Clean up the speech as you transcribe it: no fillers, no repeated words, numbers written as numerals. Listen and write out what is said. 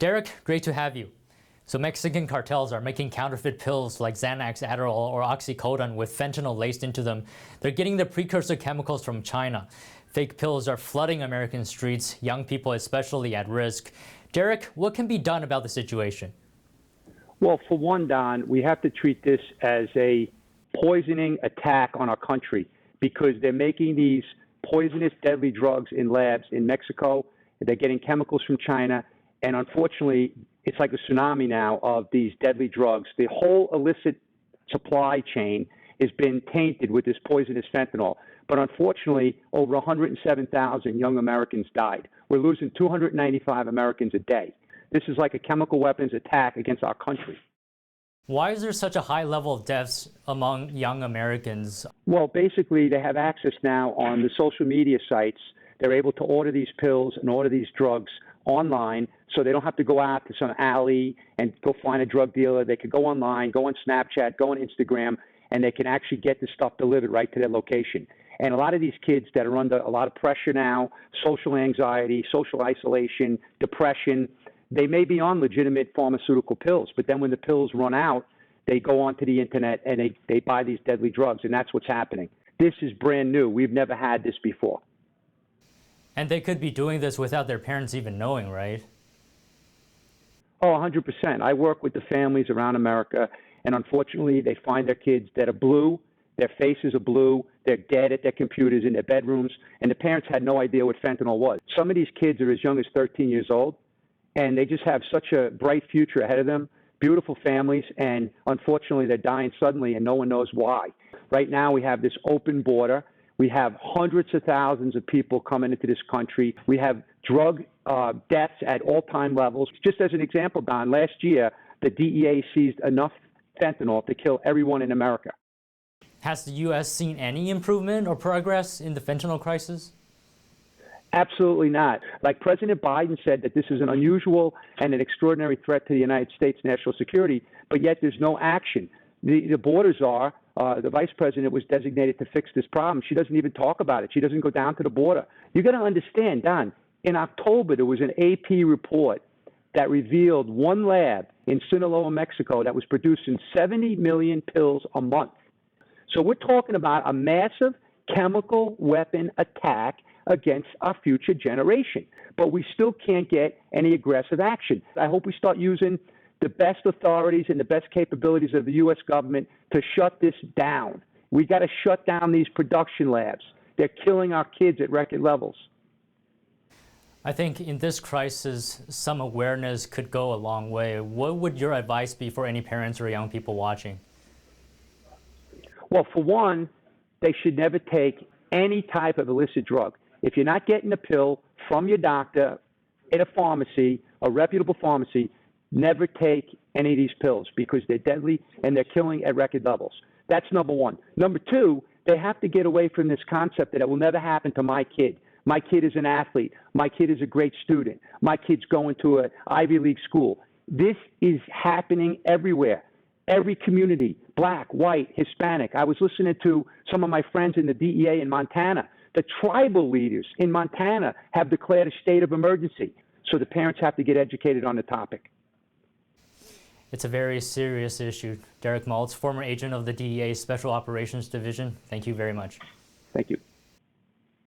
Derek, great to have you. So Mexican cartels are making counterfeit pills like Xanax, Adderall, or oxycodone with fentanyl laced into them. They're getting the precursor chemicals from China. Fake pills are flooding American streets, young people especially at risk. Derek, what can be done about the situation? Well, for one, Don, we have to treat this as a poisoning attack on our country because they're making these poisonous, deadly drugs in labs in Mexico. They're getting chemicals from China. And unfortunately, it's like a tsunami now of these deadly drugs. The whole illicit supply chain has been tainted with this poisonous fentanyl. But unfortunately, over 107,000 young Americans died. We're losing 295 Americans a day. This is like a chemical weapons attack against our country. Why is there such a high level of deaths among young Americans? Well, basically, they have access now on the social media sites. They're able to order these pills and order these drugs online, so they don't have to go out to some alley and go find a drug dealer. They could go online, go on Snapchat, go on Instagram, and they can actually get the stuff delivered right to their location. And a lot of these kids that are under a lot of pressure now, social anxiety, social isolation, depression, they may be on legitimate pharmaceutical pills, but then when the pills run out, they go onto the internet and they buy these deadly drugs, and that's what's happening. This is brand new. We've never had this before. And they could be doing this without their parents even knowing, right? Oh, 100%. I work with the families around America, and unfortunately, they find their kids that are blue, their faces are blue, they're dead at their computers in their bedrooms, and the parents had no idea what fentanyl was. Some of these kids are as young as 13 years old, and they just have such a bright future ahead of them, beautiful families, and unfortunately, they're dying suddenly, and no one knows why. Right now, we have this open border. We have hundreds of thousands of people coming into this country. We have drug deaths at all-time levels. Just as an example, Don, last year, the DEA seized enough fentanyl to kill everyone in America. Has the U.S. seen any improvement or progress in the fentanyl crisis? Absolutely not. Like President Biden said that this is an unusual and an extraordinary threat to the United States national security, but yet there's no action. The borders are. The vice president was designated to fix this problem. She doesn't even talk about it. She doesn't go down to the border. You got to understand, Don, in October, there was an AP report that revealed one lab in Sinaloa, Mexico, that was producing 70 million pills a month. So we're talking about a massive chemical weapon attack against our future generation. But we still can't get any aggressive action. I hope we start using the best authorities and the best capabilities of the U.S. government to shut this down. We got to shut down these production labs. They're killing our kids at record levels. I think in this crisis, some awareness could go a long way. What would your advice be for any parents or young people watching? Well, for one, they should never take any type of illicit drug. If you're not getting a pill from your doctor in a pharmacy, a reputable pharmacy, never take any of these pills because they're deadly and they're killing at record levels. That's number one. Number two, they have to get away from this concept that it will never happen to my kid. My kid is an athlete. My kid is a great student. My kid's going to an Ivy League school. This is happening everywhere. Every community, black, white, Hispanic. I was listening to some of my friends in the DEA in Montana. The tribal leaders in Montana have declared a state of emergency. So the parents have to get educated on the topic. It's a very serious issue. Derek Maltz, former agent of the DEA Special Operations Division, thank you very much. Thank you.